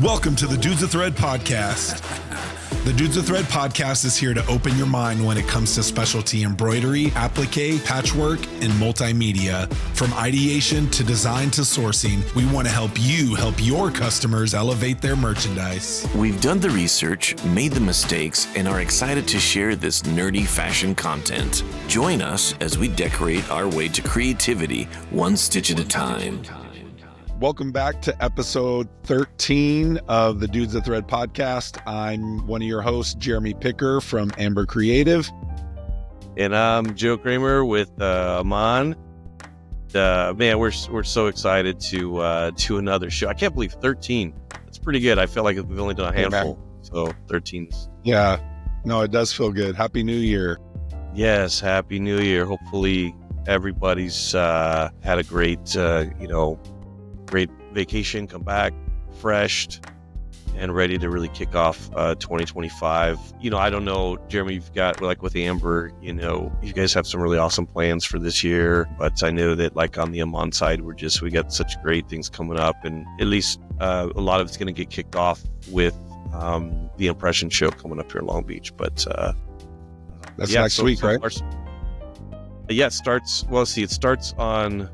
Welcome to the Dudes of Thread podcast. The Dudes of Thread podcast is here to open your mind when it comes to specialty embroidery, applique, patchwork, and multimedia. From ideation to design to sourcing, we want to help you help your customers elevate their merchandise. We've done the research, made the mistakes, and are excited to share this nerdy fashion content. Join us as we decorate our way to creativity, one stitch at a time. Welcome back to episode 13 of the Dudes of Thread podcast. I'm one of your hosts, Jeremy Picker from Amber Creative. And I'm Joe Kramer with Amon. Man, we're so excited to do another show. I can't believe 13. That's pretty good. I feel like we've only done a handful. So 13. Yeah, no, it does feel good. Happy New Year. Yes, Happy New Year. Hopefully everybody's had a great, great vacation, come back refreshed and ready to really kick off 2025. I don't know, Jeremy, you've got, like with Amber, you guys have some really awesome plans for this year, but I know that like on the Amon side, we got such great things coming up, and at least a lot of it's going to get kicked off with the Impression show coming up here in Long Beach. But that's next week, right? Yeah, it starts on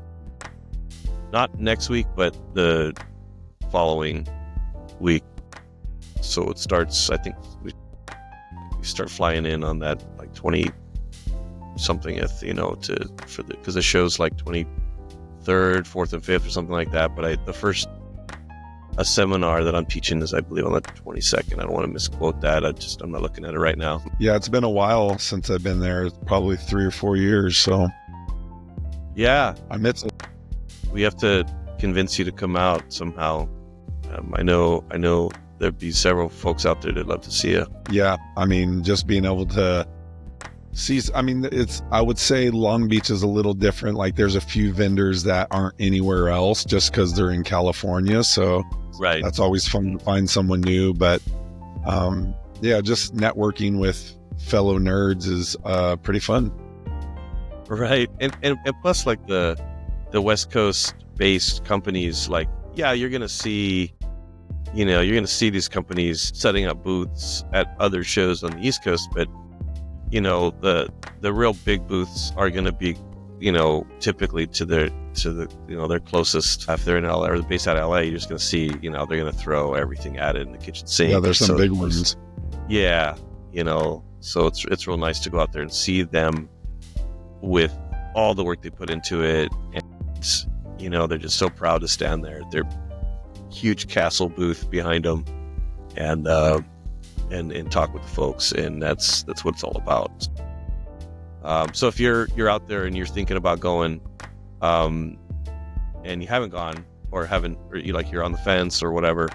not next week, but the following week. So it starts, I think we start flying in on that like 20 something, because the show's like 23rd, 4th, and 5th or something like that. But the first seminar that I'm teaching is, I believe, on the 22nd. I don't want to misquote that. I'm not looking at it right now. Yeah, it's been a while since I've been there. It's probably 3 or 4 years. So yeah, I miss it. We have to convince you to come out somehow. I know there'd be several folks out there that'd love to see you. Yeah, I mean, just being able to see, I would say Long Beach is a little different. Like there's a few vendors that aren't anywhere else just because they're in California. So right, that's always fun to find someone new. But just networking with fellow nerds is pretty fun. Right, and plus like the West Coast based companies, like, yeah, you're going to see these companies setting up booths at other shows on the East Coast, but the real big booths are going to be, typically to their closest. If they're in LA or based out of LA, you're just going to see, they're going to throw everything at it in the kitchen sink. Yeah, there's some big ones. Yeah, so it's real nice to go out there and see them with all the work they put into it. And they're just so proud to stand there. Their huge castle booth behind them, and talk with the folks, and that's what it's all about. So if you're out there and you're thinking about going, and you haven't gone, or you're on the fence or whatever,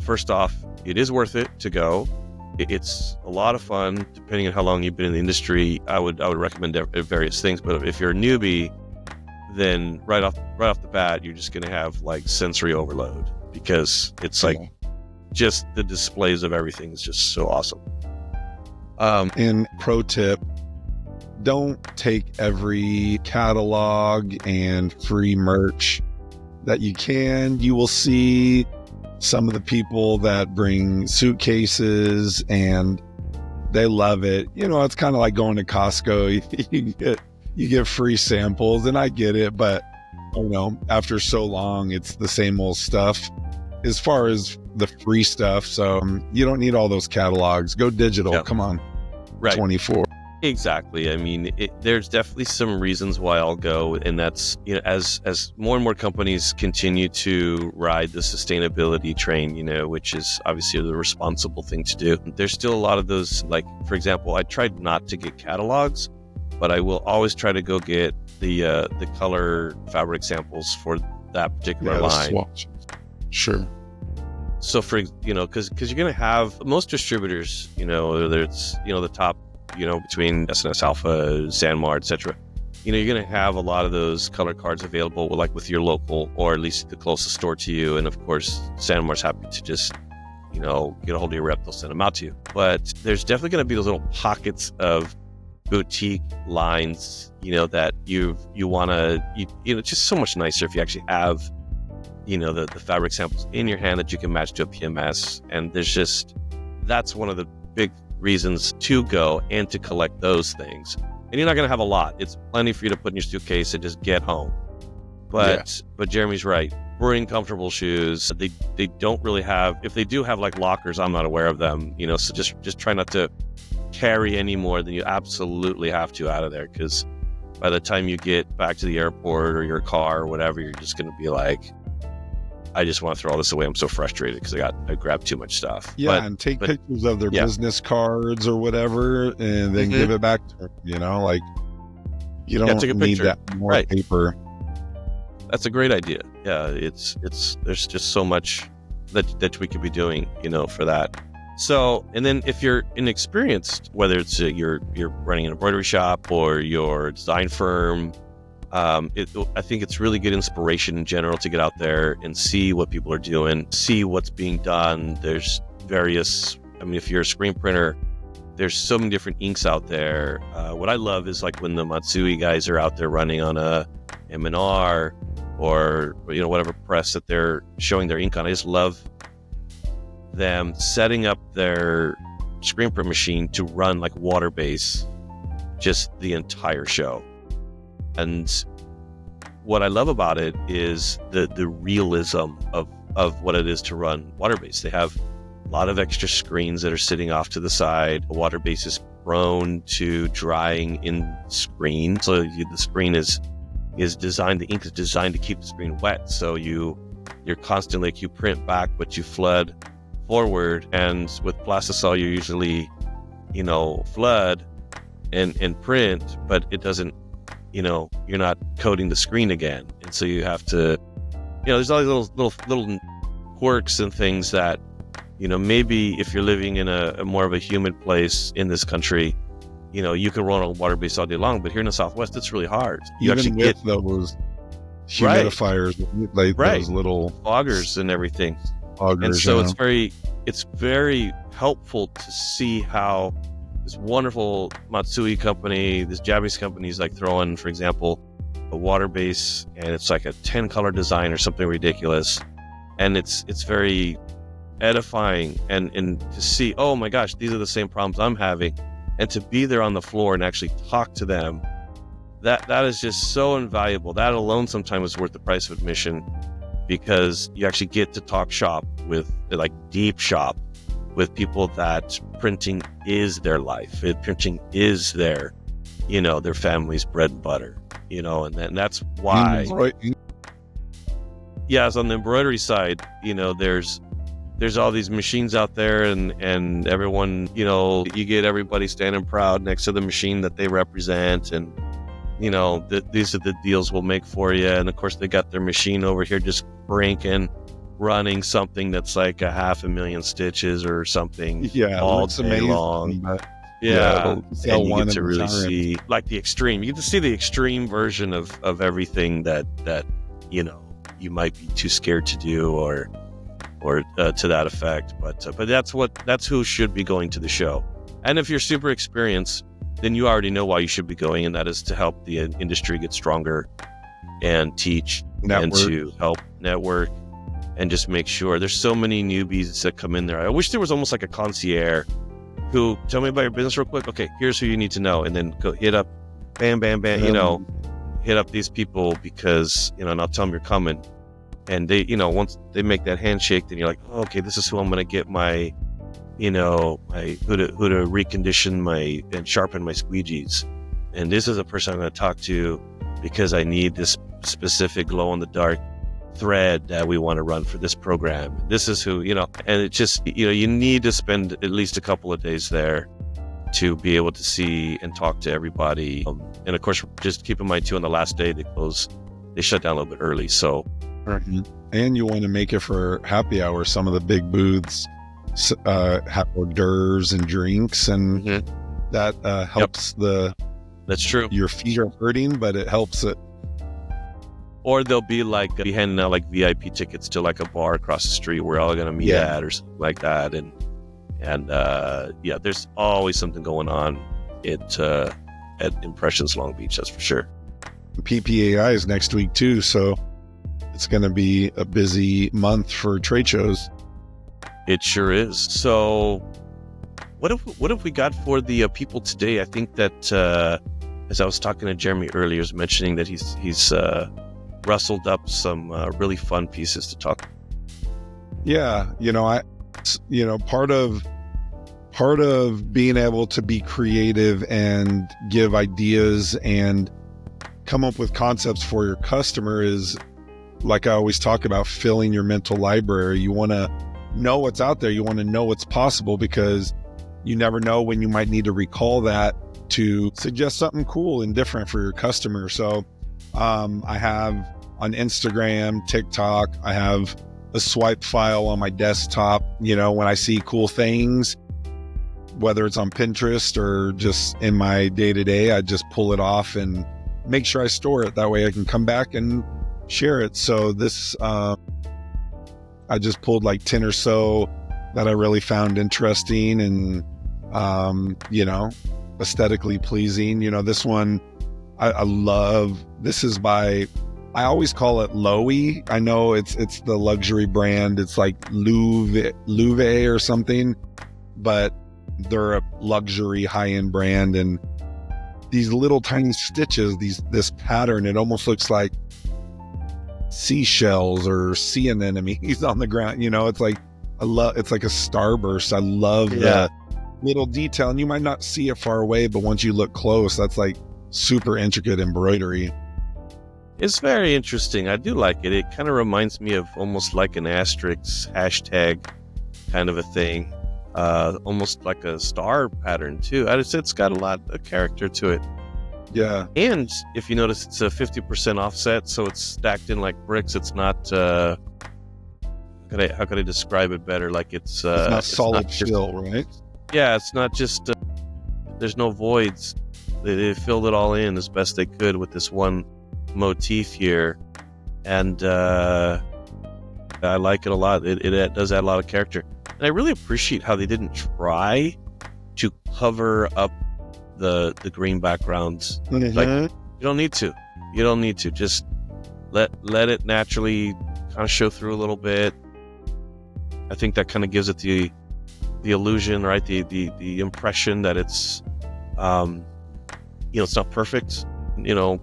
first off, it is worth it to go. It's a lot of fun, depending on how long you've been in the industry. I would recommend various things, but if you're a newbie, then right off the bat, you're just going to have like sensory overload, because it's like just the displays of everything is just so awesome. And pro tip, don't take every catalog and free merch that you can. You will see some of the people that bring suitcases and they love it. It's kind of like going to Costco. You get free samples, and I get it, but after so long, it's the same old stuff as far as the free stuff. So you don't need all those catalogs. Go digital. Yeah. Come on. Right. 24. Exactly. I mean, there's definitely some reasons why I'll go, and that's, as more and more companies continue to ride the sustainability train, which is obviously the responsible thing to do. There's still a lot of those, like, for example, I tried not to get catalogs, but I will always try to go get the color fabric samples for that particular line. Swatch. Sure. So because you're going to have most distributors, whether it's, the top, between S&S Alpha, Sanmar, etc., you're going to have a lot of those color cards available with your local, or at least the closest store to you. And of course, Sanmar's happy to just, get a hold of your rep, they'll send them out to you. But there's definitely going to be those little pockets of boutique lines, that you want to, it's just so much nicer if you actually have, the fabric samples in your hand that you can match to a PMS. And that's one of the big reasons to go and to collect those things. And you're not going to have a lot. It's plenty for you to put in your suitcase and just get home. But Jeremy's right. Bring comfortable shoes. They don't really have, if they do have like lockers, I'm not aware of them, so just try not to carry any more than you absolutely have to out of there, because by the time you get back to the airport or your car or whatever, you're just going to be like, I just want to throw all this away. I'm so frustrated because I grabbed too much stuff. Yeah, and take pictures of their business cards or whatever, and then give it back to them, like you don't need that more paper. That's a great idea. Yeah, it's there's just so much that we could be doing, for that. So, and then if you're inexperienced, whether it's you're running an embroidery shop or your design firm, I think it's really good inspiration in general to get out there and see what people are doing, see what's being done. There's various, if you're a screen printer, there's so many different inks out there. What I love is like when the Matsui guys are out there running on a M&R or whatever press that they're showing their ink on. I just love them setting up their screen print machine to run like water base just the entire show. And what I love about it is the realism of what it is to run water base. They have a lot of extra screens that are sitting off to the side. The water base is prone to drying in screen, so the screen is designed, the ink is designed to keep the screen wet. So you're constantly, like, you print back, but you flood forward. And with Plastisol, you usually, flood and print, but it doesn't, you're not coating the screen again. And so you have to, there's all these little quirks and things that, maybe if you're living in a more of a humid place in this country, you can run on water base all day long, but here in the Southwest, it's really hard. You Even actually with get those humidifiers, those little foggers and everything. And so it's very helpful to see how this wonderful Matsui company, this Japanese company is like throwing, for example, a water base, and it's like a 10 color design or something ridiculous. And it's very edifying and to see, oh my gosh, these are the same problems I'm having. And to be there on the floor and actually talk to them, that is just so invaluable. That alone sometimes is worth the price of admission, because you actually get to talk shop with, like, deep shop with people that printing is their life. Printing is their family's bread and butter, and that's why. Yes, on the embroidery side, there's all these machines out there, and everyone, you get everybody standing proud next to the machine that they represent, and these are the deals we'll make for you. And of course, they got their machine over here just cranking, running something that's like 500,000 stitches or something all day long. And you get to really see like the extreme. You get to see the extreme version of everything that you might be too scared to do or to that effect. But that's who should be going to the show. And if you're super experienced, then you already know why you should be going, and that is to help the industry get stronger and teach and to help network and just make sure. There's so many newbies that come in there. I wish there was almost like a concierge who, tell me about your business real quick. Okay, here's who you need to know. And then go hit up, bam, bam, bam, hit up these people because, and I'll tell them you're coming. And they, once they make that handshake, then you're like, oh, okay, this is who I'm going to get my, who to recondition and sharpen my squeegees. And this is a person I'm going to talk to because I need this specific glow in the dark thread that we want to run for this program. This is who, and it just, you need to spend at least a couple of days there to be able to see and talk to everybody. And of course, just keep in mind too, on the last day, they shut down a little bit early. So, and you want to make it for happy hour. Some of the big booths have hors d'oeuvres and drinks, and that helps that's true. Your feet are hurting, but it helps it. Or they'll be handing out like VIP tickets to like a bar across the street where we're all going to meet at or something like that. And there's always something going on at Impressions Long Beach. That's for sure. PPAI is next week too, so it's going to be a busy month for trade shows. It sure is. So what have we got for the people today? I think that as I was talking to Jeremy earlier, he was mentioning that he's rustled up some really fun pieces to talk. Yeah, part of being able to be creative and give ideas and come up with concepts for your customer is, like I always talk about, filling your mental library. You want to know what's out there. You want to know what's possible, because you never know when you might need to recall that to suggest something cool and different for your customer. So I have on Instagram, TikTok, I have a swipe file on my desktop. When I see cool things, whether it's on Pinterest or just in my day-to-day, I just pull it off and make sure I store it. That way I can come back and share it. So this, I just pulled like 10 or so that I really found interesting and, aesthetically pleasing. This one I love. This is by, I always call it Loewe. I know it's the luxury brand. It's like Loewe or something, but they're a luxury high-end brand. And these little tiny stitches, this pattern, it almost looks like seashells or sea anemones on the ground. It's like, it's like a starburst. I love that little detail, and you might not see it far away, but once you look close, that's like super intricate embroidery. It's very interesting. I do like it. It kind of reminds me of almost like an asterisk hashtag kind of a thing. Almost like a star pattern too. It's got a lot of character to it. Yeah. And if you notice, it's a 50% offset, so it's stacked in like bricks. It's not how could I describe it better? Like it's not solid fill, right? Yeah, it's not just there's no voids. They filled it all in as best they could with this one motif here, and I like it a lot. It does add a lot of character, and I really appreciate how they didn't try to cover up the green backgrounds. Mm-hmm. Like, you don't need to. Just let it naturally kind of show through a little bit. I think that kind of gives it the illusion, right? The impression that it's it's not perfect,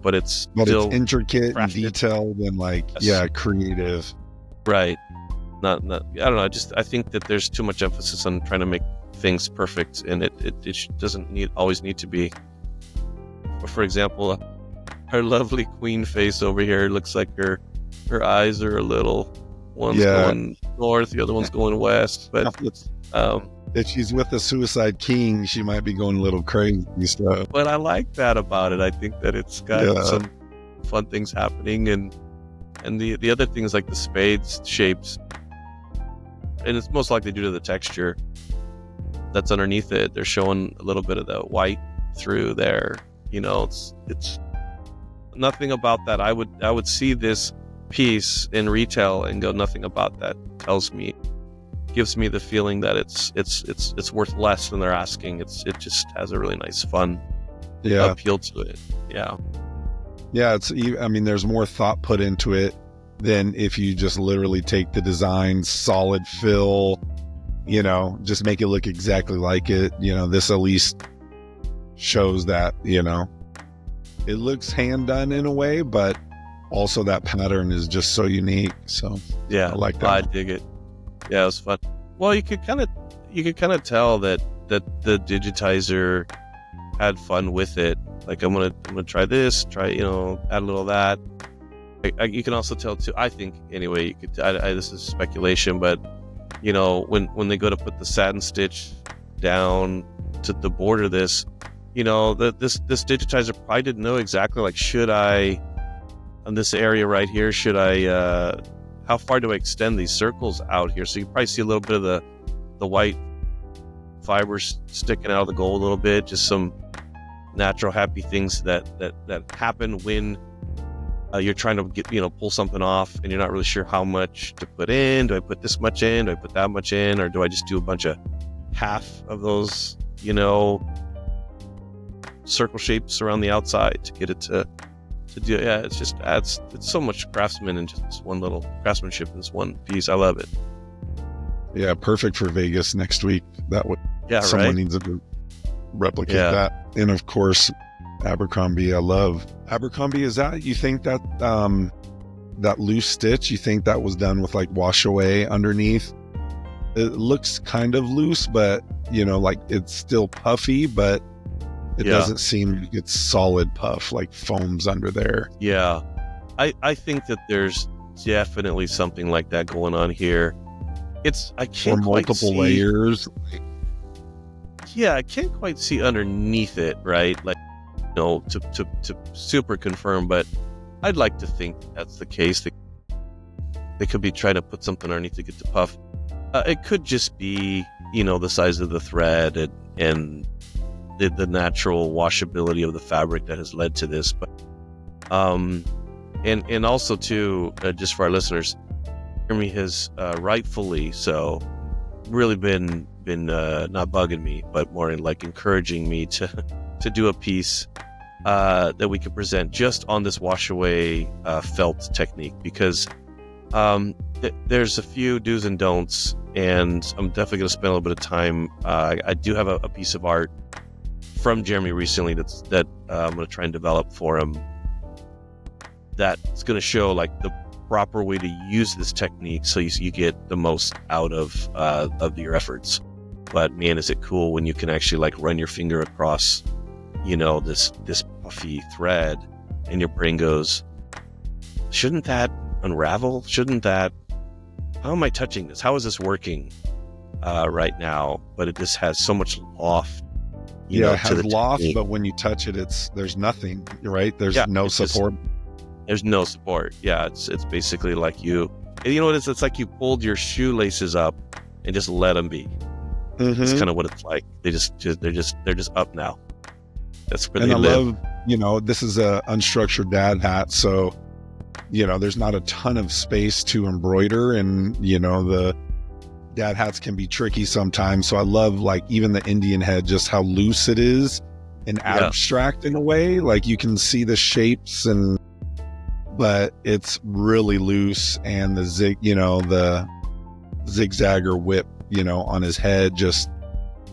but it's still intricate crafted and detailed and creative. Right. Not I don't know. I think that there's too much emphasis on trying to make things perfect, and it doesn't always need to be. For example, her lovely queen face over here looks like her eyes are a little, one's going north, the other one's going west, but if she's with the Suicide King, she might be going a little crazy stuff. But I like that about it. I think that it's got some fun things happening, and the other things like the spades shapes, and it's most likely due to the texture that's underneath it. They're showing a little bit of the white through there. It's nothing about that. I would see this piece in retail and go, nothing about that gives me the feeling that it's worth less than they're asking. It just has a really nice fun appeal to it. There's more thought put into it than if you just literally take the design, solid fill, just make it look exactly like it. This at least shows that it looks hand done in a way, but also that pattern is just so unique. So I like that. I dig it. Yeah, it was fun. Well, you could kind of tell that the digitizer had fun with it. Like, I'm gonna try this, add a little of that. You can also tell too. I think anyway. This is speculation, but when they go to put the satin stitch down to border this, this digitizer probably didn't know exactly, like, should I on this area right here? Should I? How far do I extend these circles out here? So you probably see a little bit of the white fibers sticking out of the gold a little bit, just some natural happy things that happen when you're trying to get, pull something off and you're not really sure how much to put in. Do I put this much in? Do I put that much in? Or do I just do a bunch of half of those, circle shapes around the outside to get it to Yeah, it's just adds. It's so much craftsman in just this one little craftsmanship in this one piece. I love it. Yeah, perfect for Vegas next week. That would someone needs to replicate that. And of course, Abercrombie. I love Abercrombie. Is that, you think that that loose stitch, you think that was done with like wash away underneath? It looks kind of loose, but like it's still puffy, but it doesn't seem like it's solid puff, like foams under there. Yeah, I think that there's definitely something like that going on here. I can't or multiple quite see, layers. Yeah, I can't quite see underneath it, right? Like, to super confirm, but I'd like to think that's the case. They could be trying to put something underneath to get the puff. It could just be, the size of the thread and the natural washability of the fabric that has led to this. But, and also too, just for our listeners, Jeremy has rightfully so really been not bugging me, but more in like encouraging me to do a piece that we could present just on this wash away felt technique, because there's a few do's and don'ts, and I'm definitely going to spend a little bit of time. I do have a piece of art from Jeremy recently that I'm going to try and develop for him, that's going to show like the proper way to use this technique so you get the most out of your efforts. But man, is it cool when you can actually like run your finger across this puffy thread, and your brain goes, shouldn't that unravel? How am I touching this? How is this working right now? But it just has so much loft. It has loft, but when you touch it, there's nothing, right? There's no support. There's no support. Yeah, it's basically like you know what it is? It's like you pulled your shoelaces up and just let them be. Mm-hmm. It's kind of what it's like. They're just up now. That's where they live. Love, this is a unstructured dad hat, so there's not a ton of space to embroider, and the dad hats can be tricky sometimes. So I love like even the Indian head, just how loose it is and abstract in a way. Like you can see the shapes but it's really loose, and the zigzag or whip, on his head, just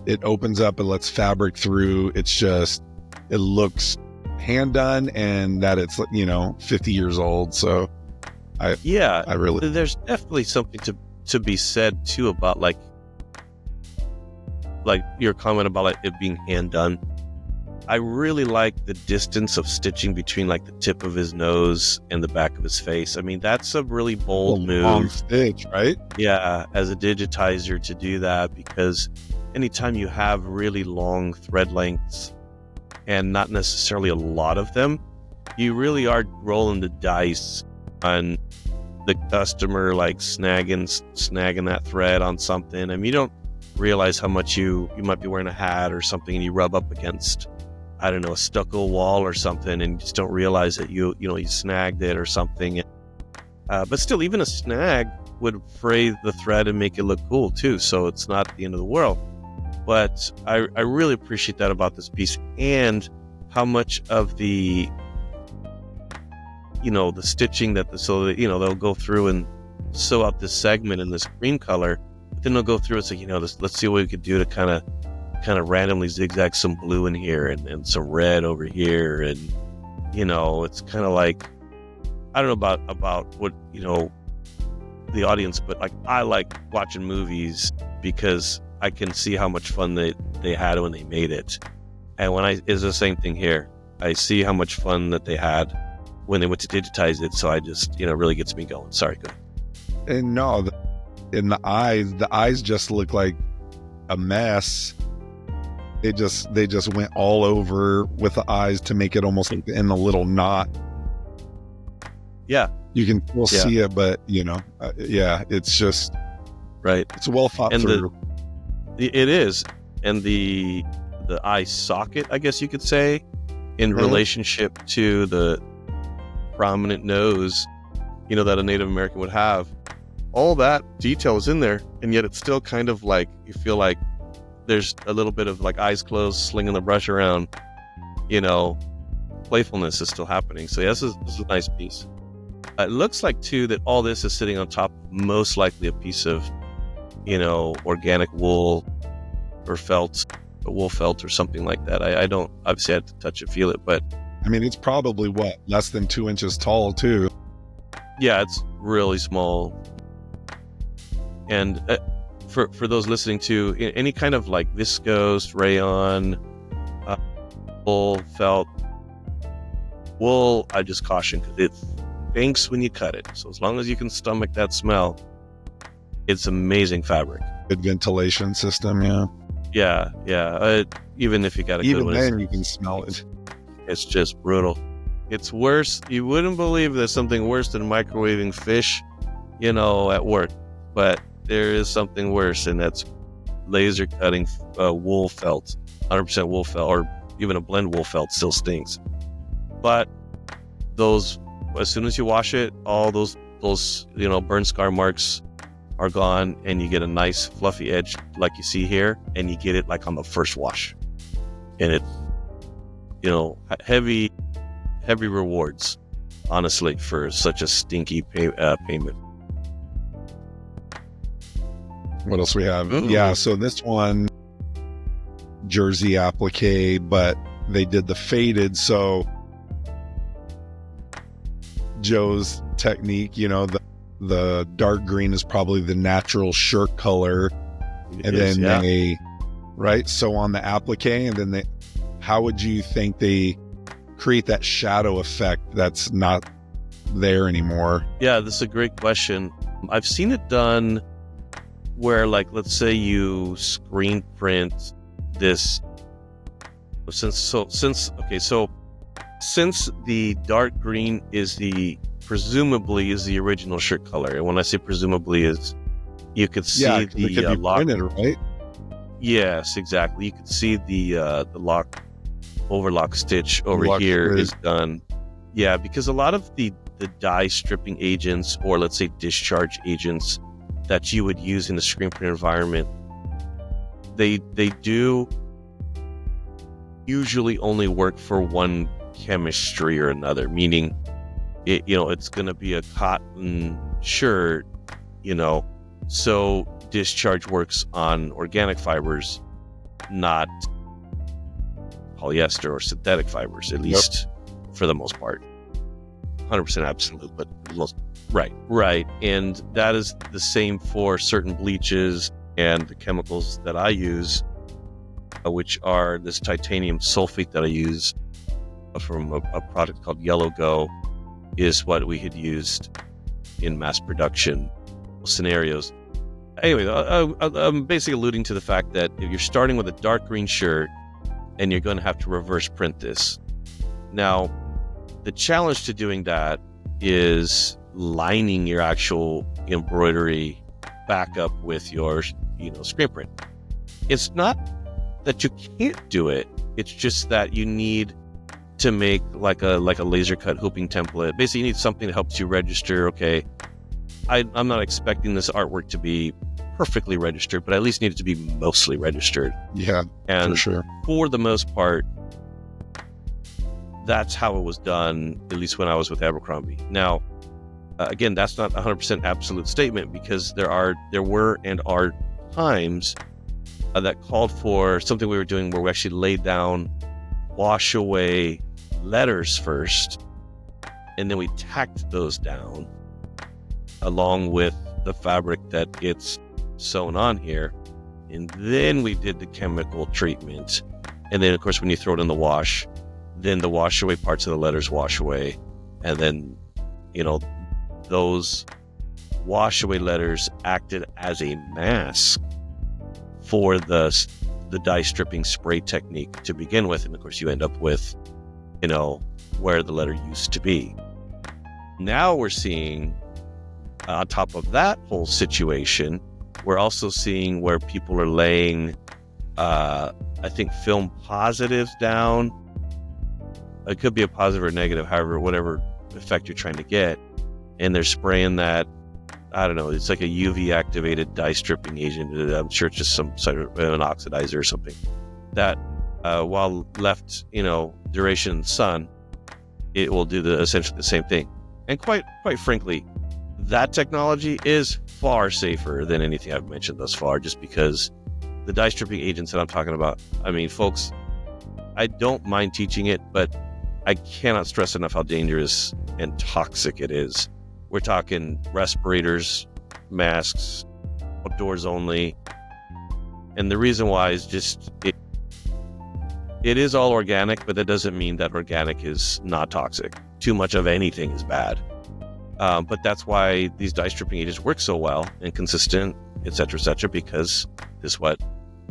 it opens up and lets fabric through. It looks hand done, and that it's 50 years old. So I really, there's definitely something to be said too about like your comment about like it being hand done. I really like the distance of stitching between like the tip of his nose and the back of his face. I mean, that's a really bold move. Long stitch, right? Yeah, as a digitizer to do that, because anytime you have really long thread lengths and not necessarily a lot of them, you really are rolling the dice on the customer like snagging that thread on something. I mean, you don't realize how much you might be wearing a hat or something, and you rub up against, I don't know, a stucco wall or something, and you just don't realize that you snagged it or something. But still, even a snag would fray the thread and make it look cool too. So it's not the end of the world. But I really appreciate that about this piece, and how much of the the stitching they'll go through and sew out this segment in this cream color, but then they'll go through and say, let's see what we could do to kind of randomly zigzag some blue in here and some red over here, and it's kind of like, I don't know about what the audience, but like I like watching movies because I can see how much fun they had when they made it, and it's the same thing here. I see how much fun that they had when they went to digitize it, so I just really gets me going. Sorry, go ahead. And no, in the eyes just look like a mess. They just went all over with the eyes to make it almost like in a little knot. Yeah, you can still see it, but it's just right. It's well thought through. It is, and the eye socket, I guess you could say, in relationship to the prominent nose, that a Native American would have. All that detail is in there, and yet it's still kind of like you feel like there's a little bit of like eyes closed, slinging the brush around, playfulness is still happening. So yeah, this is a nice piece. It looks like too that all this is sitting on top of most likely a piece of, organic wool or wool felt or something like that. I don't obviously have to touch it, feel it, but I mean, it's probably less than 2 inches tall too. yeah, it's really small. And for those listening to any kind of like viscose, rayon, wool, felt, wool, I just caution because it stinks when you cut it. So as long as you can stomach that smell, it's amazing fabric. Good ventilation system, yeah. Yeah. Even if you got a good one, then you can smell it. it's just brutal. It's worse. You wouldn't believe there's something worse than microwaving fish, at work. But there is something worse, and that's laser cutting wool felt. 100% wool felt, or even a blend wool felt, still stinks. But those, as soon as you wash it, all those burn scar marks are gone, and you get a nice fluffy edge like you see here, and you get it like on the first wash. And it, heavy rewards, honestly, for such a stinky payment. What else we have? Ooh. Yeah, so this one, jersey applique, but they did the faded. So Joe's technique, the dark green is probably the natural shirt color. Right? So on the applique, and then how would you think they create that shadow effect that's not there anymore? Yeah, this is a great question. I've seen it done where, like, let's say you screen print this. Since the dark green is presumably the original shirt color, and when I say presumably is, you could see the lock. Printed, right? Yes, exactly. You could see the overlock stitch over Lock here stitch. is done. Yeah, because a lot of the dye stripping agents, or let's say discharge agents, that you would use in the screen print environment, they do usually only work for one chemistry or another, meaning it's going to be a cotton shirt, so discharge works on organic fibers, not polyester or synthetic fibers, at least for the most part. 100% absolute, but most right. And that is the same for certain bleaches and the chemicals that I use, which are this titanium sulfate that I use from a product called Yellow Go, is what we had used in mass production scenarios. Anyway, I'm basically alluding to the fact that if you're starting with a dark green shirt and you're going to have to reverse print this. Now, the challenge to doing that is lining your actual embroidery back up with your, screen print. It's not that you can't do it. It's just that you need to make like a laser cut hooping template. Basically, you need something that helps you register. Okay, I'm not expecting this artwork to be perfectly registered, but I at least need it to be mostly registered. Yeah, and for sure. For the most part, that's how it was done, at least when I was with Abercrombie. Now, again, that's not a 100% absolute statement, because there were and are times that called for something we were doing where we actually laid down wash away letters first, and then we tacked those down along with the fabric that gets sewn on here, and then we did the chemical treatment. And then, of course, when you throw it in the wash, then the wash away parts of the letters wash away, and then those wash away letters acted as a mask for the dye stripping spray technique to begin with. And of course you end up with where the letter used to be. Now we're seeing, on top of that whole situation, we're also seeing where people are laying I think film positives down. It could be a positive or negative, however, whatever effect you're trying to get, and they're spraying that, I don't know, it's like a UV activated dye stripping agent. I'm sure it's just some sort of an oxidizer or something that while left duration in the sun it will do essentially the same thing. And quite frankly, that technology is far safer than anything I've mentioned thus far, just because the dye stripping agents that I'm talking about, I mean, folks, I don't mind teaching it, but I cannot stress enough how dangerous and toxic it is. We're talking respirators, masks, outdoors only. And the reason why is just it is all organic, but that doesn't mean that organic is not toxic. Too much of anything is bad. But that's why these dye stripping agents work so well and consistent, et cetera, because this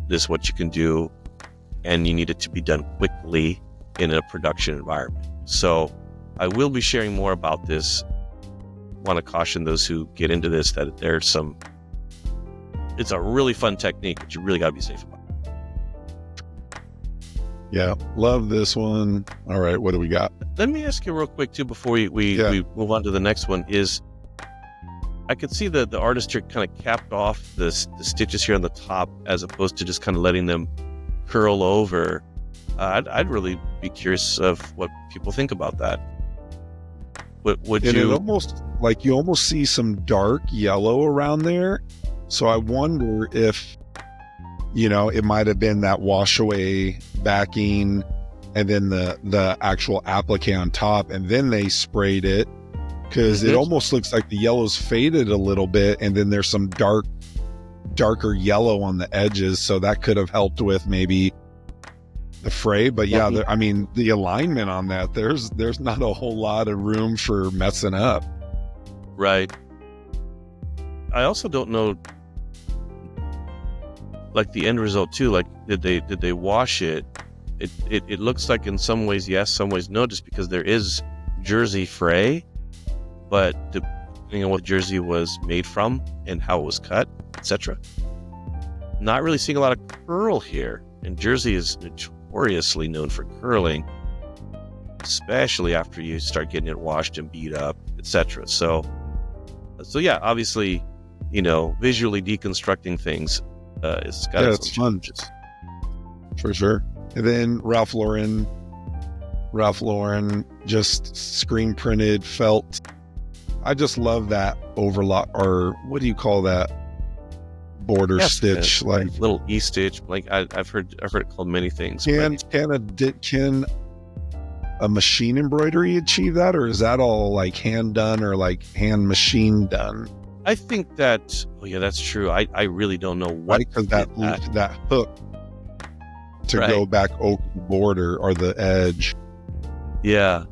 is what you can do, and you need it to be done quickly in a production environment. So I will be sharing more about this. Want to caution those who get into this that it's a really fun technique, but you really got to be safe about it. Yeah, love this one. All right, what do we got? Let me ask you real quick too before we move on to the next one. Is I could see the artist here kind of capped off the stitches here on the top as opposed to just kind of letting them curl over. I'd really be curious of what people think about that. Would and you? It almost like you almost see some dark yellow around there. So I wonder if, it might have been that wash away backing and then the actual applique on top, and then they sprayed it, because it almost looks like the yellow's faded a little bit, and then there's some darker yellow on the edges. So that could have helped with maybe the fray. But yeah, the alignment on that, there's not a whole lot of room for messing up. Right. I also don't know, like the end result too. Like, did they wash it? It looks like in some ways yes, some ways no, just because there is jersey fray, but depending on what jersey was made from and how it was cut, etc. Not really seeing a lot of curl here, and jersey is notoriously known for curling, especially after you start getting it washed and beat up, etc. So yeah, obviously, visually deconstructing things, it's got its challenges. For sure. And then Ralph Lauren just screen printed felt. I just love that overlock, or what do you call that? Border stitch, like little E-stitch. Like I've heard it called many things. Can a machine embroidery achieve that, or is that all like hand done or like hand machine done? I think that. Oh yeah, that's true. I really don't know what, because that hook to go back over the border or the edge. Yeah.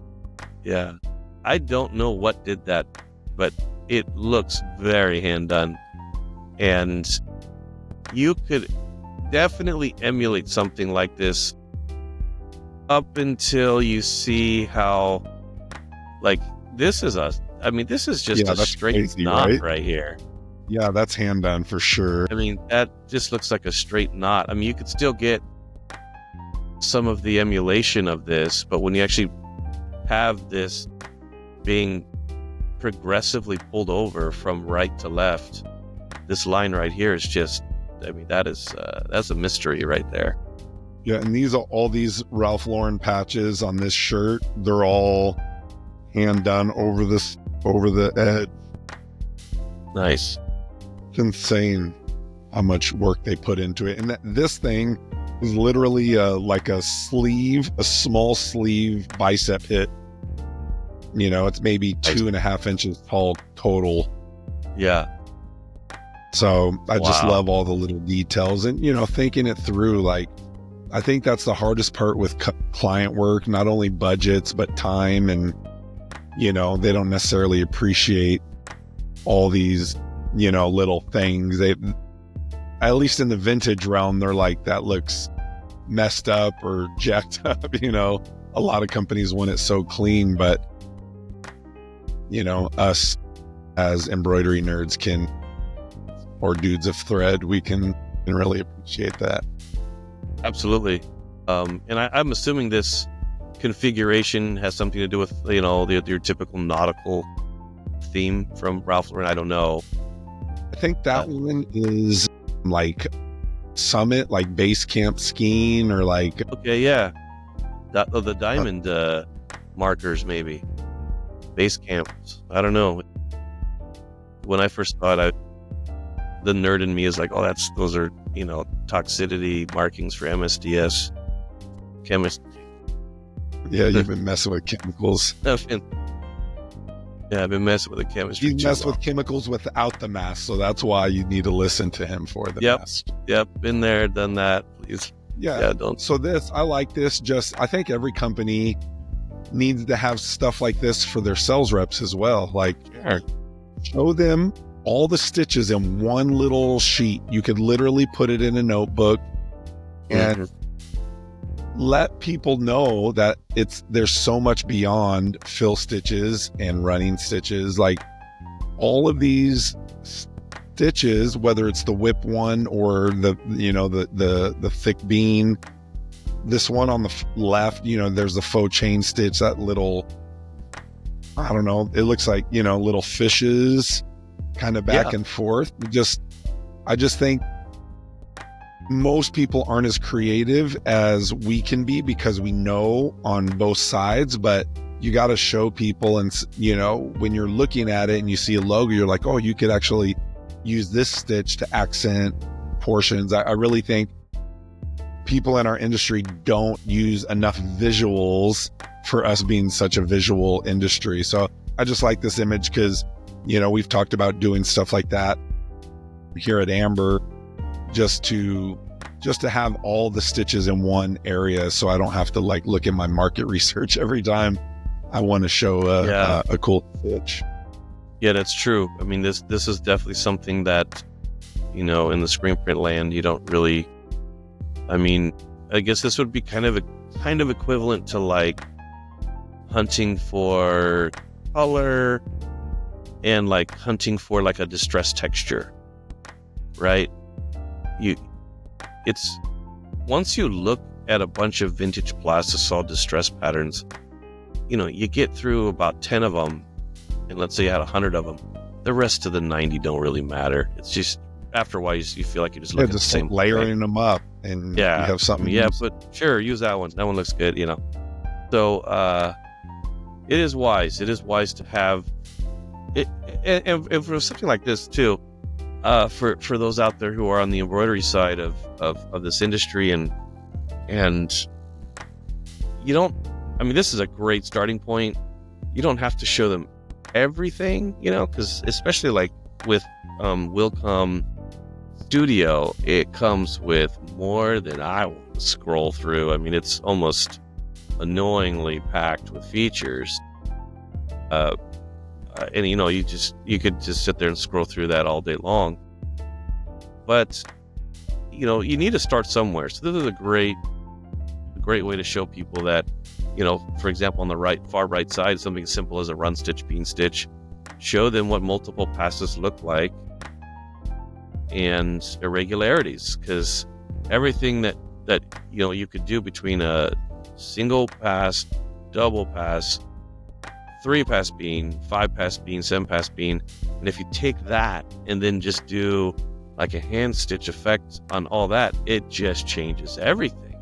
I don't know what did that, but it looks very hand done, and you could definitely emulate something like this up until you see how, like, this is just a straight crazy, knot right here. Yeah, that's hand done for sure. I mean, that just looks like a straight knot. I mean, you could still get some of the emulation of this, but when you actually have this being progressively pulled over from right to left, this line right here is just, that's a mystery right there. Yeah, and all these Ralph Lauren patches on this shirt, they're all hand done over the edge. Nice. It's insane how much work they put into it. And this thing is literally like a small sleeve bicep hit. It's maybe 2.5 inches tall total. Yeah. So I just love all the little details and, thinking it through. Like, I think that's the hardest part with client work, not only budgets, but time. And, they don't necessarily appreciate all these, little things. At least in the vintage realm, they're like, that looks messed up or jacked up. A lot of companies want it so clean, but, us as embroidery nerds or dudes of thread, we can really appreciate that. Absolutely. And I'm assuming this configuration has something to do with, your typical nautical theme from Ralph Lauren. I don't know. I think that one is like summit, like base camp skiing, or like. Okay, yeah. The diamond markers, maybe base camps. I don't know. When I first thought, the nerd in me is like, oh, those are toxicity markings for MSDS chemistry. Yeah, you've been messing with chemicals. I've been messing with the chemistry. You mess with chemicals without the mask, so that's why you need to listen to him for the mask. Yep, been there, done that. Please. Yeah, don't. So I like this. I think every company needs to have stuff like this for their sales reps as well. Like, show them all the stitches in one little sheet. You could literally put it in a notebook and let people know that there's so much beyond fill stitches and running stitches. Like, all of these stitches, whether it's the whip one or the thick bean, this one on the left, there's the faux chain stitch, that little, I don't know, it looks like, little fishes kind of back and forth. I just think most people aren't as creative as we can be because we know on both sides, but you got to show people. And, when you're looking at it and you see a logo, you're like, oh, you could actually use this stitch to accent portions. I really think people in our industry don't use enough visuals for us being such a visual industry. So I just like this image because, we've talked about doing stuff like that here at Amber, just to have all the stitches in one area, so I don't have to look at my market research every time I want to show a cool stitch. Yeah, that's true. I mean, this is definitely something that, in the screen print land, you don't really. I mean, I guess this would be kind of equivalent to hunting for color and hunting for a distressed texture, right? It's once you look at a bunch of vintage plastisol distress patterns, you get through about 10 of them, and let's say you had 100 of them. The rest of the 90 don't really matter. It's just after a while you feel like you're just looking at the same layering them up, and you have something. But sure, use that one. That one looks good, So it is wise. It is wise to have it, and for something like this too. For those out there who are on the embroidery side of this industry, and you don't, I mean, this is a great starting point. You don't have to show them everything, because especially with Wilcom Studio, it comes with more than I want to scroll through. I mean, it's almost annoyingly packed with features. And you could just sit there and scroll through that all day long. But you need to start somewhere. So this is a great way to show people that, for example, on the far right side, something as simple as a run stitch, bean stitch. Show them what multiple passes look like and irregularities, because everything that you could do between a single pass, double pass, 3-pass bean, 5-pass bean, 7-pass bean, and if you take that and then just do a hand stitch effect on all that, it just changes everything.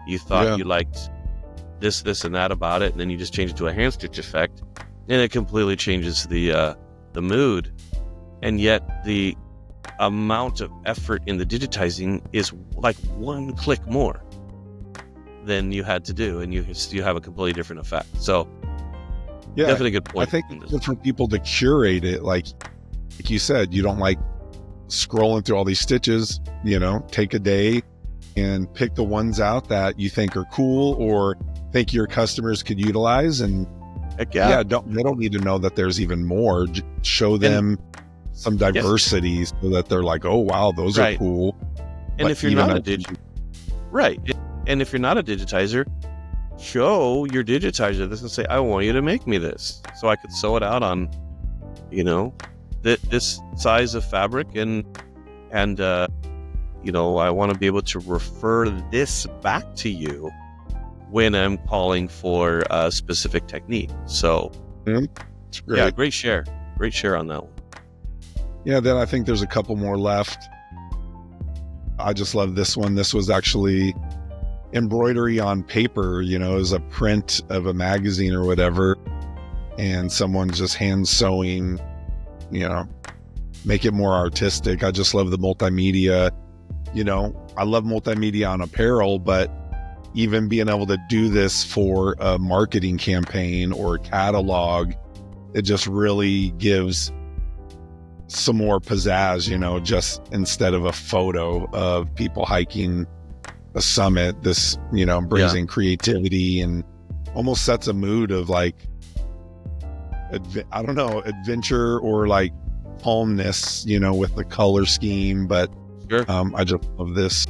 You thought you liked this and that about it, and then you just change it to a hand stitch effect, and it completely changes the mood. And yet the amount of effort in the digitizing is one click more than you had to do, and you have a completely different effect. So definitely a good point. I think it's good for people to curate it. Like you said, you don't like scrolling through all these stitches. Take a day and pick the ones out that you think are cool or think your customers could utilize. And they don't need to know that there's even more. Show them some diversity so that they're like, oh wow, those are cool. And if you're not a and if you're not a digitizer, show your digitizer this and say, I want you to make me this, so I could sew it out on this size of fabric, and I want to be able to refer this back to you when I'm calling for a specific technique. So great share on that one. Then I think there's a couple more left. I just love this one. This was actually embroidery on paper, as a print of a magazine or whatever, and someone's just hand sewing, make it more artistic. I just love the multimedia. I love multimedia on apparel, but even being able to do this for a marketing campaign or a catalog, it just really gives some more pizzazz, just instead of a photo of people hiking a summit, this, brings in creativity and almost sets a mood of like, adventure or like calmness, with the color scheme. But Sure. I just love this.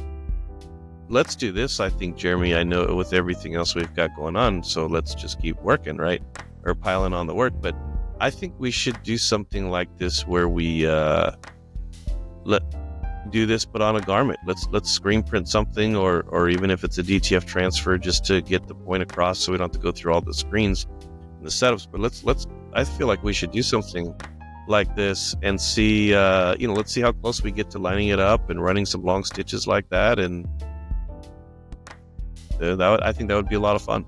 Let's do this. I think, Jeremy, I know with everything else we've got going on, so let's just keep working, right? Or piling on the work. But I think we should do something like this where we do this, but on a garment. Let's screen print something, or even if it's a DTF transfer, just to get the point across, so we don't have to go through all the screens and the setups. But let's. I feel like we should do something like this and see. Let's see how close we get to lining it up and running some long stitches like that, and I think that would be a lot of fun.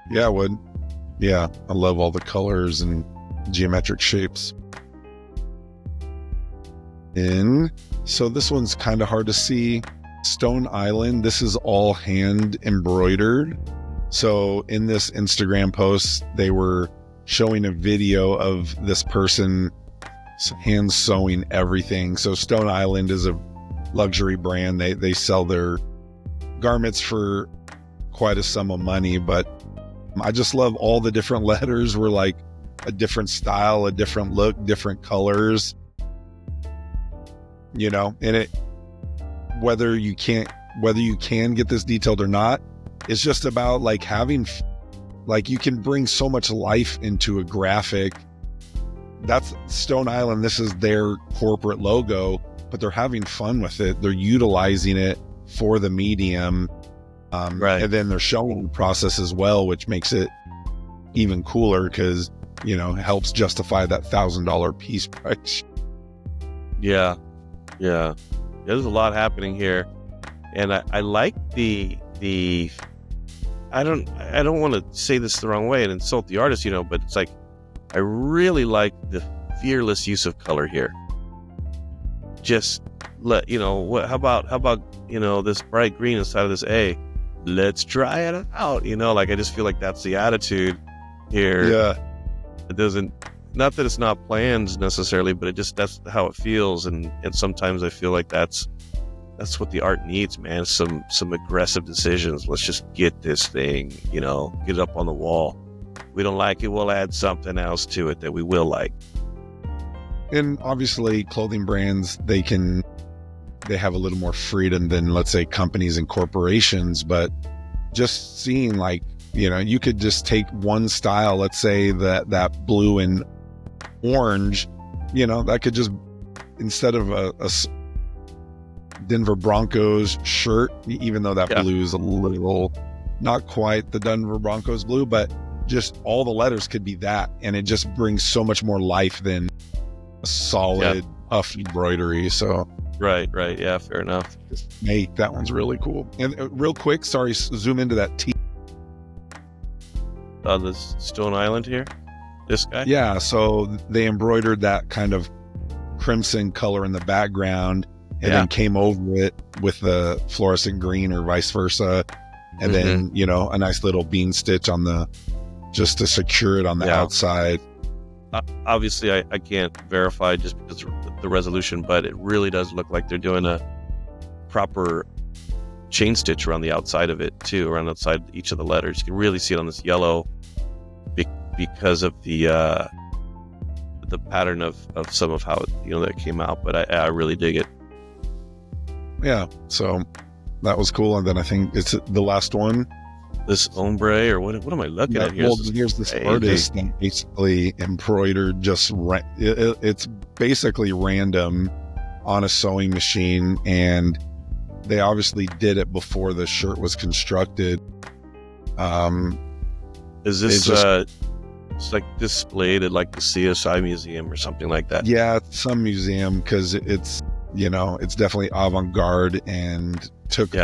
Yeah, it would. Yeah, I love all the colors and geometric shapes. So this one's kind of hard to see. Stone Island, this is all hand embroidered. So in this Instagram post, they were showing a video of this person hand sewing everything. So Stone Island is a luxury brand. They sell their garments for quite a sum of money, but I just love all the different letters were like a different style, a different look, different colors, and it, whether you can get this detailed or not, it's just about like having, like, you can bring so much life into a graphic. That's Stone Island. This is their corporate logo, but they're having fun with it. They're utilizing it for the medium. Right. And then they're showing the process as well, which makes it even cooler because, it helps justify that $1,000 piece price. Yeah. There's a lot happening here, and I like the. I don't want to say this the wrong way and insult the artist, but it's like I really like the fearless use of color here. Just how about this bright green inside of this A? Let's try it out. Like I just feel like that's the attitude here. Yeah. It doesn't, not that it's not planned necessarily, but that's how it feels. And sometimes I feel like that's what the art needs, man. Some aggressive decisions. Let's just get this thing, get it up on the wall. We don't like it, we'll add something else to it that we will like. And obviously clothing brands, they have a little more freedom than, let's say, companies and corporations, but just seeing like, you could just take one style, let's say that blue and orange, that could just, instead of a Denver Broncos shirt, even though that blue is a little, not quite the Denver Broncos blue, but just all the letters could be that. And it just brings so much more life than a solid puff embroidery. So Right. Yeah, fair enough. Hey, that one's really cool. And real quick, sorry, zoom into that T. The Stone Island here, this guy. Yeah, so they embroidered that kind of crimson color in the background, and then came over it with the fluorescent green or vice versa, and then a nice little bean stitch on just to secure it on the outside. Obviously, I can't verify just because of the resolution, but it really does look like they're doing a proper chain stitch around the outside of it too, around outside each of the letters. You can really see it on this yellow because of the pattern of some of how that came out. But I really dig it. Yeah, so that was cool. And then I think it's the last one. This ombre, or what am I looking at here? Well, here's this artist that basically embroidered it's basically random on a sewing machine, and they obviously did it before the shirt was constructed. Is this it's like displayed at like the CSI museum or something like that? Yeah, some museum, because it's it's definitely avant-garde and took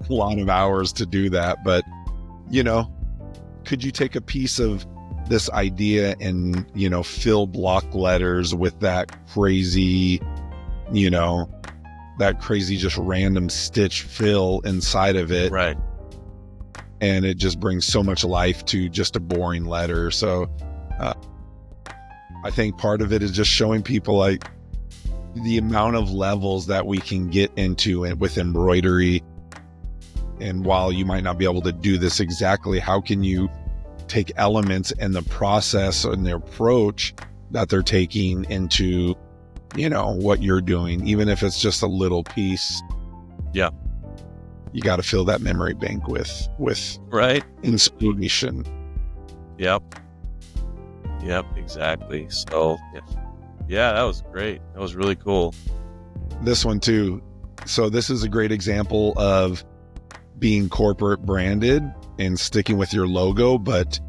a lot of hours to do that. But, you know, could you take a piece of this idea and, you know, fill block letters with that crazy, you know, that crazy just random stitch fill inside of it. Right. And it just brings so much life to just a boring letter. So I think part of it is just showing people like the amount of levels that we can get into it with embroidery. And while you might not be able to do this exactly, how can you take elements and the process and the approach that they're taking into, you know, what you're doing, even if it's just a little piece. Yeah. You got to fill that memory bank with right inspiration. Yep, exactly. So yeah, that was great. That was really cool. This one too. So this is a great example of being corporate branded and sticking with your logo, but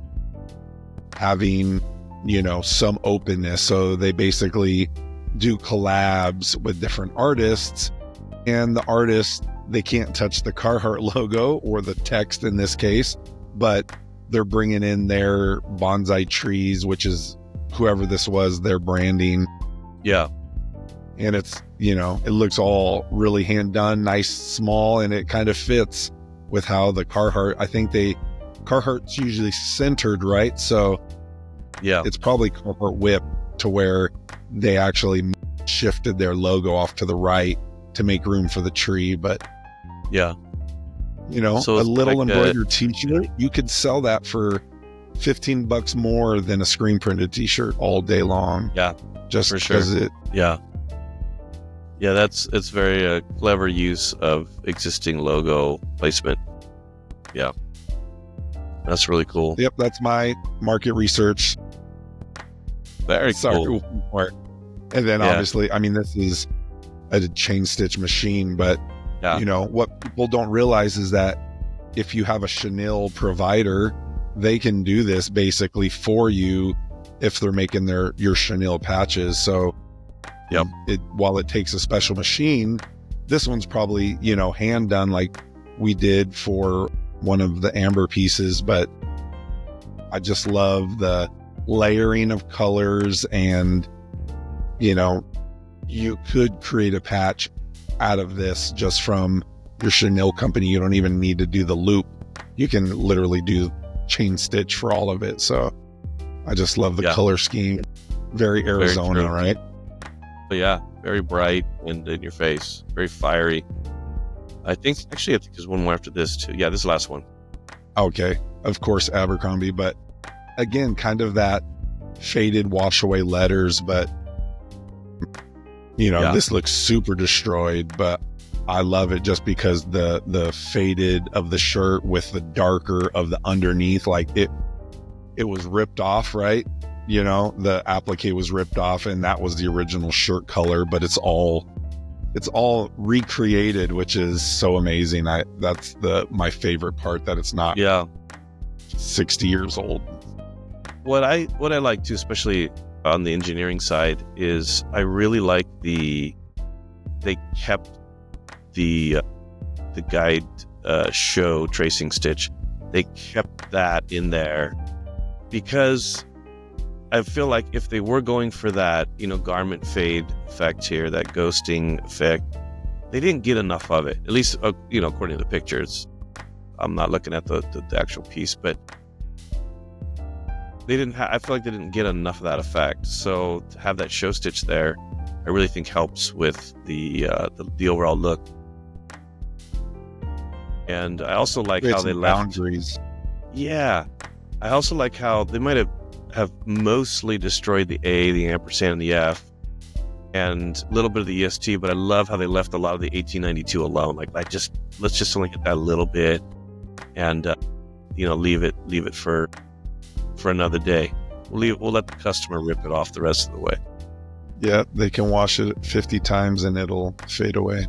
having, you know, some openness. So they basically do collabs with different artists, and the artists, they can't touch the Carhartt logo or the text in this case, but they're bringing in their bonsai trees, which is whoever this was, their branding. Yeah. And it's, you know, it looks all really hand done, nice, small, and it kind of fits with how the Carhartt, I think Carhartt's usually centered, right? So yeah, it's probably Carhartt whip to where they actually shifted their logo off to the right to make room for the tree. But yeah, you know, so a little like embroidered t-shirt, you could sell that for $15 more than a screen printed t-shirt all day long. Yeah, just for sure. It, yeah, it's very clever use of existing logo placement. Yeah, that's really cool. Yep, that's my market research. Very cool. And then obviously, I mean, this is a chain stitch machine, but you know, what people don't realize is that if you have a chenille provider, they can do this basically for you if they're making your chenille patches. So while it takes a special machine, this one's probably, you know, hand done like we did for one of the amber pieces. But I just love the layering of colors, and, you know, you could create a patch out of this just from your chenille company. You don't even need to do the loop. You can literally do chain stitch for all of it. So I just love the color scheme. Very Arizona, very right? But yeah, very bright and in your face, very fiery. I think there's one more after this too. Yeah, this is the last one. Okay, of course, Abercrombie, but again, kind of that faded wash away letters, but you know, this looks super destroyed, but I love it just because the faded of the shirt with the darker of the underneath, like it was ripped off, right? You know, the applique was ripped off and that was the original shirt color, but it's all recreated, which is so amazing. That's my favorite part, that it's not 60 years old. What I like too, especially on the engineering side, is I really like they kept the guide show tracing stitch. They kept that in there because I feel like if they were going for that, you know, garment fade effect here, that ghosting effect, they didn't get enough of it. At least, you know, according to the pictures. I'm not looking at the actual piece, but I feel like they didn't get enough of that effect. So to have that show stitch there, I really think helps with the overall look. And I also like how they left boundaries. Yeah, I also like how they might have mostly destroyed the A, the ampersand, and the F, and a little bit of the EST. But I love how they left a lot of the 1892 alone. Like, let's just only get that a little bit, and you know, leave it for another day. We'll let the customer rip it off the rest of the way. Yeah, they can wash it 50 times and it'll fade away.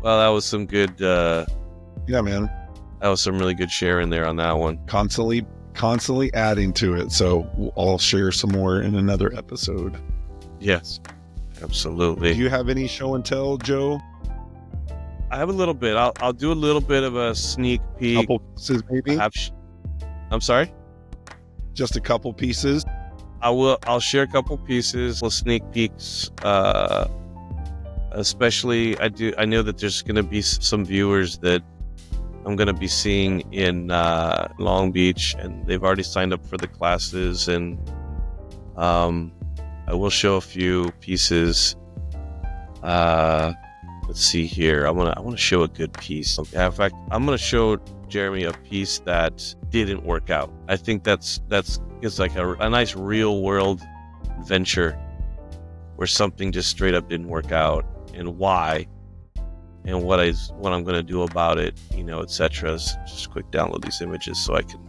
Well, that was some good. Yeah, man. That was some really good share in there on that one. Constantly adding to it. So I'll share some more in another episode. Yes, absolutely. Do you have any show and tell, Joe? I have a little bit. I'll do a little bit of a sneak peek. Couple pieces, maybe. I'm sorry. Just a couple pieces. I'll share a couple pieces, little sneak peeks. Especially, I know that there's going to be some viewers that I'm going to be seeing in Long Beach, and they've already signed up for the classes. And I will show a few pieces. Let's see here. I want to show a good piece. In fact, I'm going to show Jeremy a piece that didn't work out. I think that's like a nice real world adventure where something just straight up didn't work out, and why, and what I'm going to do about it, etc. Just quick download these images so I can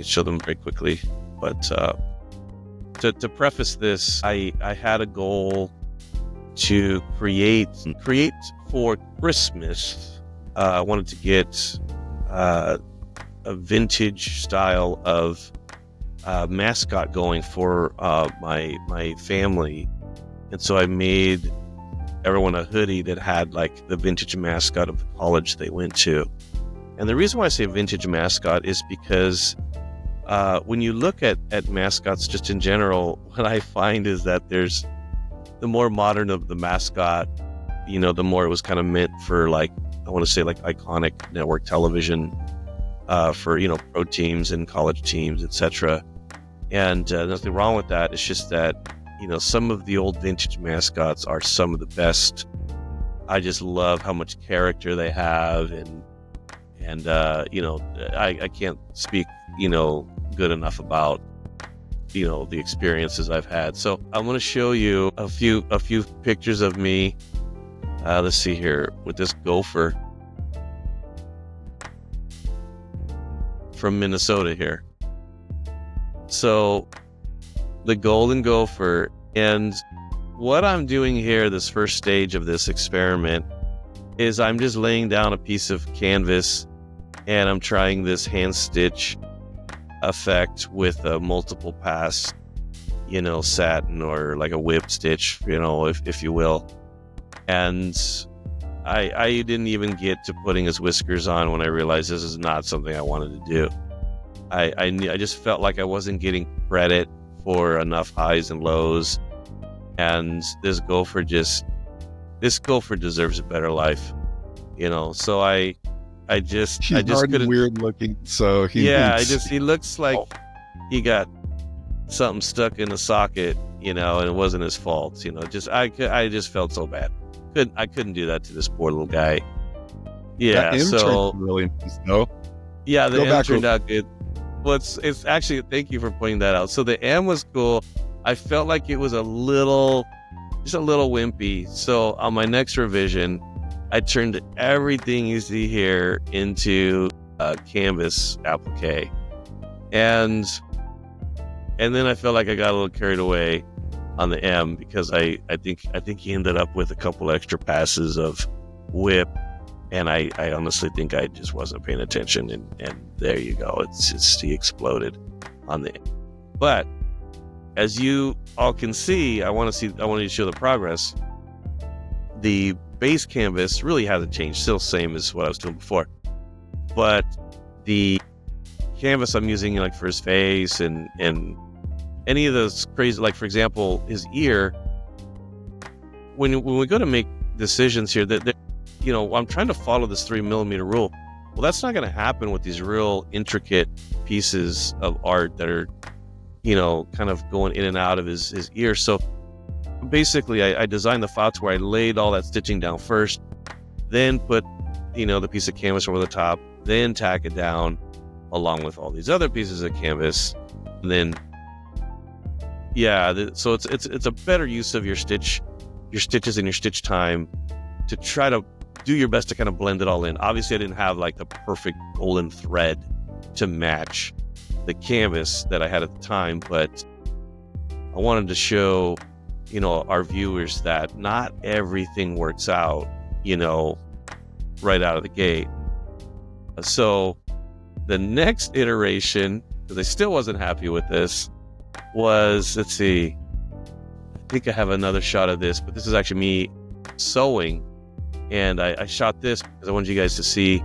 show them very quickly. But to preface this, I had a goal to create for Christmas. I wanted to get a vintage style of mascot going for my family, and so I made everyone a hoodie that had like the vintage mascot of the college they went to. And the reason why I say vintage mascot is because when you look at mascots just in general, what I find is that there's the more modern of the mascot, the more it was kind of meant for, like, I want to say like iconic network television for, pro teams and college teams, etc. And nothing wrong with that. It's just that, some of the old vintage mascots are some of the best. I just love how much character they have. And I can't speak, good enough about the experiences I've had. So I'm going to show you a few pictures of me. Let's see here with this gopher from Minnesota here. So the golden gopher, and what I'm doing here, this first stage of this experiment, is I'm just laying down a piece of canvas and I'm trying this hand stitch effect with a multiple pass, satin or like a whip stitch, if you will. And I didn't even get to putting his whiskers on when I realized this is not something I wanted to do. I just felt like I wasn't getting credit for enough highs and lows, and this gopher deserves a better life, so I just couldn't. Weird looking, so he looks like he got something stuck in a socket, and it wasn't his fault. I just felt so bad. I couldn't do that to this poor little guy. Yeah, that so really nice, though. Yeah, the M turned out good. Well, it's actually, thank you for pointing that out. So the M was cool. I felt like it was just a little wimpy. So on my next revision, I turned everything you see here into a canvas applique. And then I felt like I got a little carried away on the M, because I think he ended up with a couple extra passes of whip, and I honestly think I just wasn't paying attention, and there you go. He exploded on the M. But as you all can see, I wanted to show the progress. The base canvas really hasn't changed, still same as what I was doing before, but the canvas I'm using like for his face and any of those crazy, like for example his ear, when we go to make decisions here, that I'm trying to follow this 3mm rule. Well, that's not going to happen with these real intricate pieces of art that are kind of going in and out of his ear. So basically I designed the file to where I laid all that stitching down first, then put the piece of canvas over the top, then tack it down along with all these other pieces of canvas. And then so it's a better use of your stitches and your stitch time to try to do your best to kind of blend it all in. Obviously I didn't have like the perfect golden thread to match the canvas that I had at the time, but I wanted to show our viewers that not everything works out right out of the gate. So the next iteration, because I still wasn't happy with this, was, let's see, I think I have another shot of this, but this is actually me sewing, And I shot this because I wanted you guys to see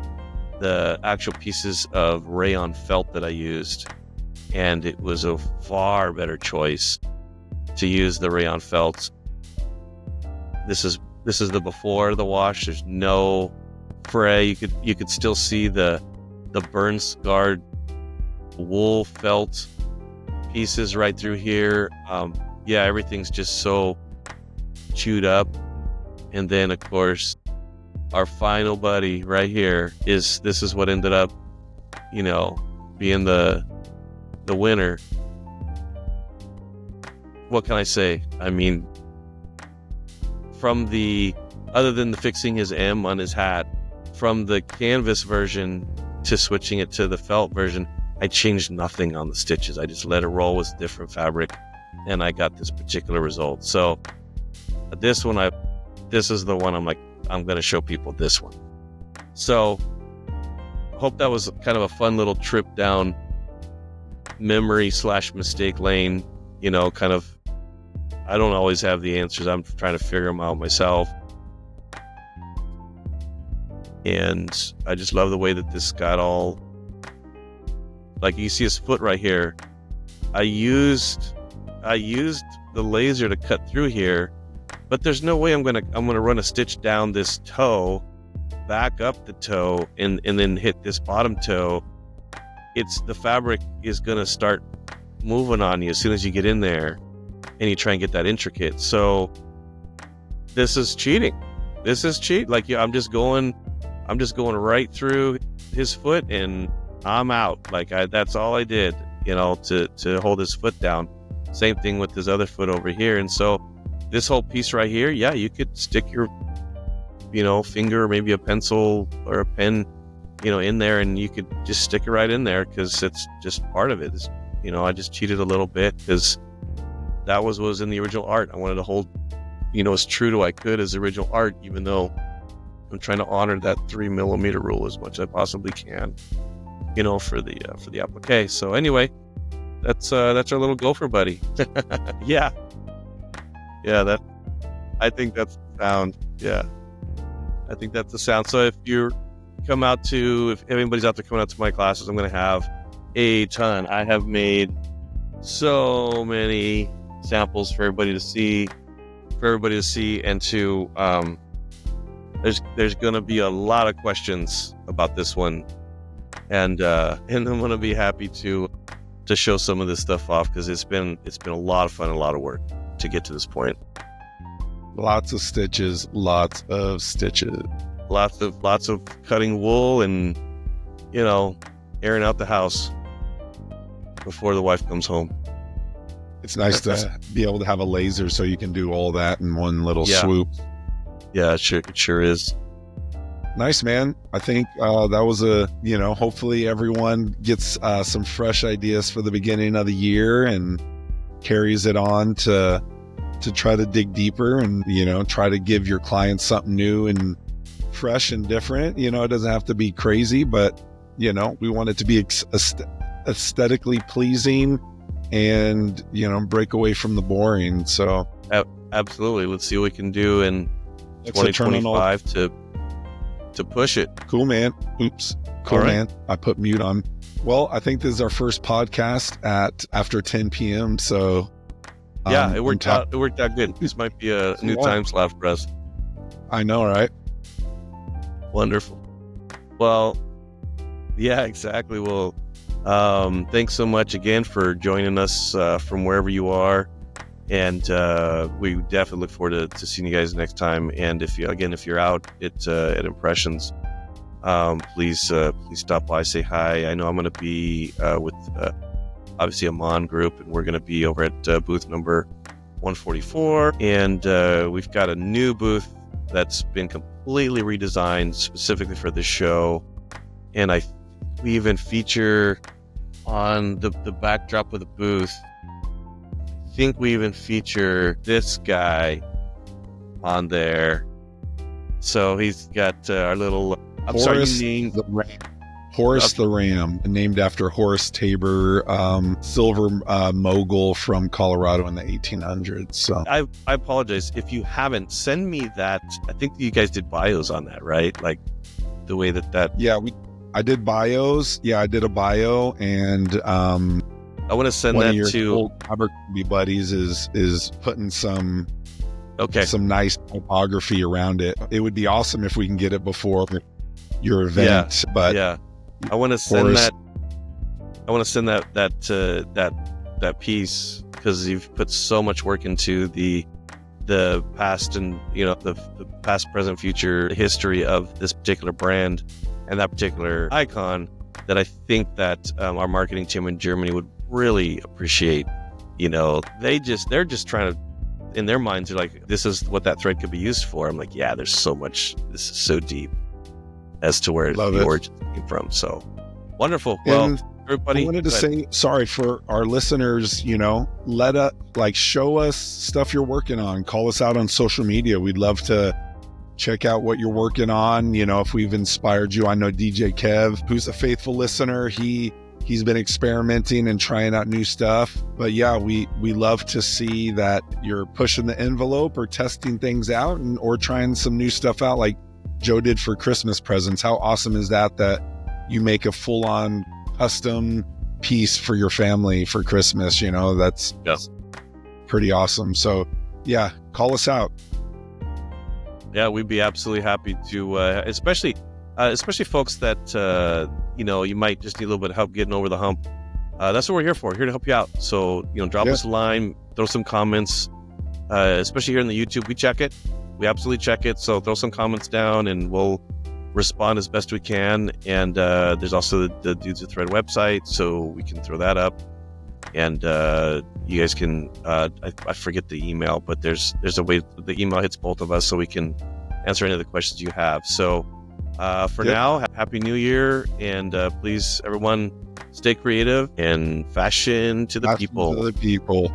the actual pieces of rayon felt that I used. And it was a far better choice to use the rayon felt. This is the before the wash. There's no fray. You could still see the burn scarred wool felt pieces right through here. Yeah, everything's just so chewed up. And then of course our final buddy right here this is what ended up, being the winner. What can I say? I mean, other than the fixing his M on his hat, from the canvas version to switching it to the felt version, I changed nothing on the stitches. I just let it roll with different fabric, and I got this particular result. So this is the one I'm like, I'm going to show people this one. So I hope that was kind of a fun little trip down memory / mistake lane. Kind of, I don't always have the answers. I'm trying to figure them out myself. And I just love the way that this got all, like you see his foot right here. I used the laser to cut through here, but there's no way I'm gonna run a stitch down this toe, back up the toe, and then hit this bottom toe. The fabric is gonna start moving on you as soon as you get in there and you try and get that intricate. So this is cheating. This is cheat. Like, I'm just going right through his foot and I'm out. Like, that's all I did, to hold his foot down. Same thing with his other foot over here. And so this whole piece right here, yeah, you could stick your, finger or maybe a pencil or a pen, in there, and you could just stick it right in there because it's just part of it. I just cheated a little bit because that was what was in the original art. I wanted to hold, as true to I could as original art, even though I'm trying to honor that 3mm rule as much as I possibly can, for the applique. So anyway, that's our little gopher buddy. Yeah, I think that's the sound. Yeah, I think that's the sound. So if anybody's out there coming out to my classes, I'm going to have a ton. I have made so many samples for everybody to see, and to there's going to be a lot of questions about this one, and I'm going to be happy to show some of this stuff off because it's been a lot of fun, a lot of work to get to this point. Lots of stitches, lots of cutting wool and airing out the house before the wife comes home. It's nice to be able to have a laser so you can do all that in one little swoop. Yeah, it sure is. Nice, man. I think that was hopefully everyone gets some fresh ideas for the beginning of the year and carries it on to try to dig deeper and, try to give your clients something new and fresh and different. It doesn't have to be crazy, but, we want it to be aesthetically pleasing and, break away from the boring. So absolutely. Let's see what we can do in 2025 to push it. Cool, man. Oops. Cool, right. Man. I put mute on. Well, I think this is our first podcast after 10 p.m. So yeah, it worked out. It worked out good. This might be a new time slot for us. I know, right? Wonderful. Well, yeah, exactly. Well, thanks so much again for joining us from wherever you are. And we definitely look forward to seeing you guys next time. And if you're out at Impressions, please stop by, say hi. I know I'm going to be with obviously a Mon group, and we're going to be over at booth number 144. And we've got a new booth that's been completely redesigned specifically for this show. And we even feature on the backdrop of the booth. I think we even feature this guy on there. So he's got our little. I'm sorry, you named Horace the Ram, named after Horace Tabor, silver mogul from Colorado in the 1800s. So I apologize if you haven't. Send me that. I think you guys did bios on that, right? Like the way that. Yeah, I did bios. Yeah, I did a bio, and I want to send one that of your to old Abercrombie buddies is putting some nice typography around it. It would be awesome if we can get it before your event. But yeah, I want to send Horace, that. I want to send that piece because you've put so much work into the past and the past, present, future history of this particular brand and that particular icon that I think that our marketing team in Germany would really appreciate. They're just trying to, in their minds, they're like, this is what that thread could be used for. I'm like, yeah, there's so much. This is so deep as to where the origin came from. So wonderful. Well, everybody, I wanted to say sorry for our listeners. Show us stuff you're working on. Call us out on social media. We'd love to check out what you're working on. If we've inspired you. I know DJ Kev, who's a faithful listener, he's been experimenting and trying out new stuff. But yeah, we love to see that you're pushing the envelope or testing things out or trying some new stuff out, like Joe did for Christmas presents. How awesome is that you make a full-on custom piece for your family for Christmas? That's pretty awesome. So yeah, call us out. Yeah, we'd be absolutely happy to, especially folks that you might just need a little bit of help getting over the hump. That's what we're here for. Here to help you out. So drop us a line, throw some comments, especially here in the YouTube. We check it. We absolutely check it. So throw some comments down, and we'll respond as best we can. And there's also the Dudes with Thread website, so we can throw that up. And you guys can, I forget the email, but there's a way the email hits both of us, so we can answer any of the questions you have. So for now, Happy New Year, and please, everyone, stay creative and fashion to the people.